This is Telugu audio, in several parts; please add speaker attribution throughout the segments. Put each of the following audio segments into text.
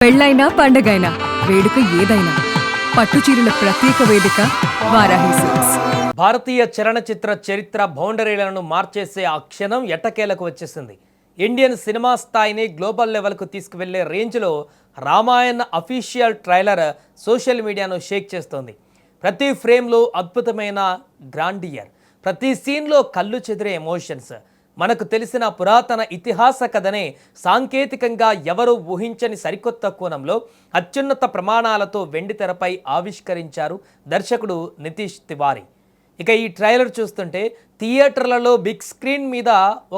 Speaker 1: పెళ్ళైనా పండగైనా వేడుక ఏదైనా పట్టుచీరల ప్రత్యేక వేదిక వారాహి సిల్క్స్.
Speaker 2: భారతీయ చలనచిత్ర చరిత్ర బౌండరీలను మార్చేసే ఆ క్షణం ఎట్టకేలకు వచ్చేసింది. ఇండియన్ సినిమా స్థాయిని గ్లోబల్ లెవెల్కు తీసుకువెళ్లే రేంజ్లో రామాయణ అఫీషియల్ ట్రైలర్ సోషల్ మీడియాను షేక్ చేస్తోంది. ప్రతి ఫ్రేమ్లో అద్భుతమైన గ్రాండియర్, ప్రతి సీన్లో కళ్ళు చెదిరే ఎమోషన్స్. మనకు తెలిసిన పురాతన ఇతిహాస కథనే సాంకేతికంగా ఎవరూ ఊహించని సరికొత్త కోణంలో అత్యున్నత ప్రమాణాలతో వెండితెరపై ఆవిష్కరించారు దర్శకుడు నితీష్ తివారీ. ఇక ఈ ట్రైలర్ చూస్తుంటే థియేటర్లలో బిగ్ స్క్రీన్ మీద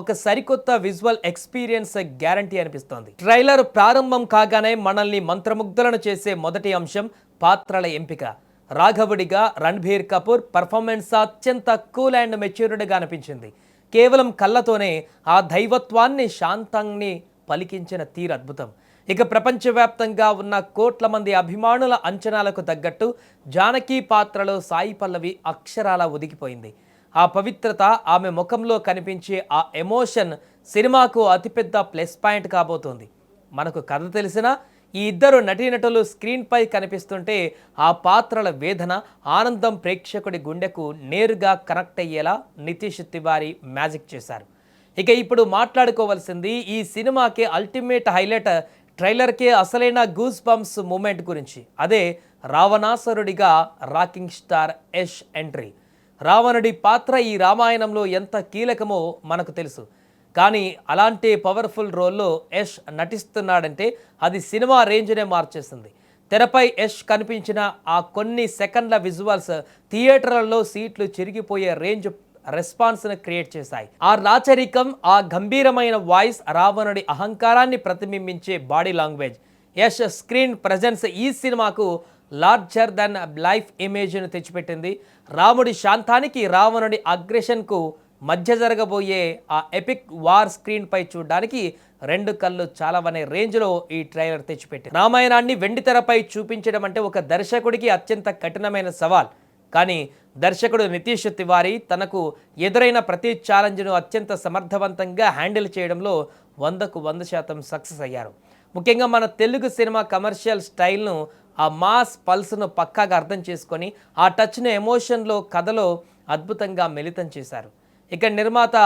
Speaker 2: ఒక సరికొత్త విజువల్ ఎక్స్పీరియన్స్ గ్యారంటీ అనిపిస్తోంది. ట్రైలర్ ప్రారంభం కాగానే మనల్ని మంత్రముగ్ధులను చేసే మొదటి అంశం పాత్రల ఎంపిక. రాఘవుడిగా రణ్బీర్ కపూర్ పర్ఫార్మెన్స్ అత్యంత కూల్ అండ్ మెచ్యూర్డ్గా అనిపించింది. కేవలం కళ్ళతోనే ఆ దైవత్వాన్ని శాంతాన్ని పలికించిన తీరు అద్భుతం. ఇక ప్రపంచవ్యాప్తంగా ఉన్న కోట్ల మంది అభిమానుల అంచనాలకు తగ్గట్టు జానకి పాత్రలో సాయి పల్లవి అక్షరాల ఒదిగిపోయింది. ఆ పవిత్రత, ఆమె ముఖంలో కనిపించే ఆ ఎమోషన్ సినిమాకు అతిపెద్ద ప్లస్ పాయింట్ కాబోతోంది. మనకు కథ తెలిసినా ఈ ఇద్దరు నటీనటులు స్క్రీన్పై కనిపిస్తుంటే ఆ పాత్రల వేదన, ఆనందం ప్రేక్షకుడి గుండెకు నేరుగా కనెక్ట్ అయ్యేలా నితీష్ తివారీ మ్యాజిక్ చేశారు. ఇక ఇప్పుడు మాట్లాడుకోవాల్సింది ఈ సినిమాకి అల్టిమేట్ హైలైట్, ట్రైలర్కే అసలైన గూస్ బంప్స్ మూమెంట్ గురించి. అదే రావణాసురుడిగా రాకింగ్ స్టార్ యష్ ఎంట్రీ. రావణుడి పాత్ర ఈ రామాయణంలో ఎంత కీలకమో మనకు తెలుసు. కానీ అలాంటి పవర్ఫుల్ రోల్లో యష్ నటిస్తున్నాడంటే అది సినిమా రేంజ్నే మార్చేస్తుంది. తెరపై యష్ కనిపించిన ఆ కొన్ని సెకండ్ల విజువల్స్ థియేటర్లలో సీట్లు చిరిగిపోయే రేంజ్ రెస్పాన్స్ను క్రియేట్ చేశాయి. ఆ రాచరికం, ఆ గంభీరమైన వాయిస్, రావణుడి అహంకారాన్ని ప్రతిబింబించే body language, Yash screen presence ఈ సినిమాకు లార్జర్ దెన్ లైఫ్ ఇమేజ్ను తెచ్చిపెట్టింది. రాముడి శాంతానికి, రావణుడి అగ్రెషన్కు మధ్య జరగబోయే ఆ ఎపిక్ వార్ స్క్రీన్పై చూడడానికి రెండు కళ్ళు చాలవనే రేంజ్లో ఈ ట్రైలర్ తెచ్చిపెట్టింది. రామాయణాన్ని వెండితెరపై చూపించడం అంటే ఒక దర్శకుడికి అత్యంత కఠినమైన సవాల్. కానీ దర్శకుడు నితీష్ తివారీ తనకు ఎదురైన ప్రతి ఛాలెంజ్ను అత్యంత సమర్థవంతంగా హ్యాండిల్ చేయడంలో 100% సక్సెస్ అయ్యారు. ముఖ్యంగా మన తెలుగు సినిమా కమర్షియల్ స్టైల్ను, ఆ మాస్ పల్స్ను పక్కాగా అర్థం చేసుకొని ఆ టచ్ను ఎమోషన్లో, కథలో అద్భుతంగా మిళితం చేశారు. ఇక నిర్మాత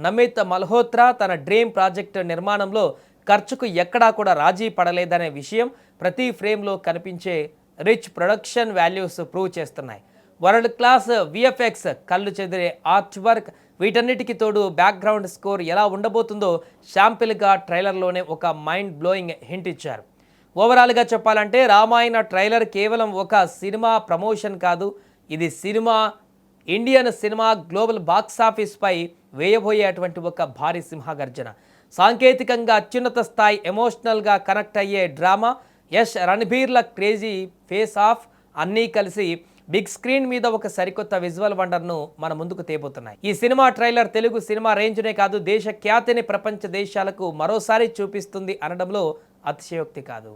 Speaker 2: నమిత్ మల్హోత్రా తన డ్రీమ్ ప్రాజెక్ట్ నిర్మాణంలో ఖర్చుకు ఎక్కడా కూడా రాజీ పడలేదనే విషయం ప్రతి ఫ్రేమ్లో కనిపించే రిచ్ ప్రొడక్షన్ వాల్యూస్ ప్రూవ్ చేస్తున్నాయి. వరల్డ్ క్లాస్ విఎఫ్ఎక్స్, కళ్ళు చెదిరే ఆర్ట్ వర్క్, వీటన్నిటికీ తోడు బ్యాక్గ్రౌండ్ స్కోర్ ఎలా ఉండబోతుందో శాంపిల్గా ట్రైలర్లోనే ఒక మైండ్ బ్లోయింగ్ హింట్ ఇచ్చారు. ఓవరాల్గా చెప్పాలంటే రామాయణ ట్రైలర్ కేవలం ఒక సినిమా ప్రమోషన్ కాదు, ఇది ఇండియన్ సినిమా గ్లోబల్ బాక్సాఫీస్పై వేయబోయేటువంటి ఒక భారీ సింహగర్జన. సాంకేతికంగా అత్యున్నత స్థాయి, ఎమోషనల్గా కనెక్ట్ అయ్యే డ్రామా, యష్ రణ్బీర్ల క్రేజీ ఫేస్ ఆఫ్ అన్నీ కలిసి బిగ్ స్క్రీన్ మీద ఒక సరికొత్త విజువల్ వండర్ను మన ముందుకు తేబోతున్నాయి. ఈ సినిమా ట్రైలర్ తెలుగు సినిమా రేంజ్నే కాదు, దేశ ఖ్యాతిని ప్రపంచ దేశాలకు మరోసారి చూపిస్తుంది అనడంలో అతిశయోక్తి కాదు.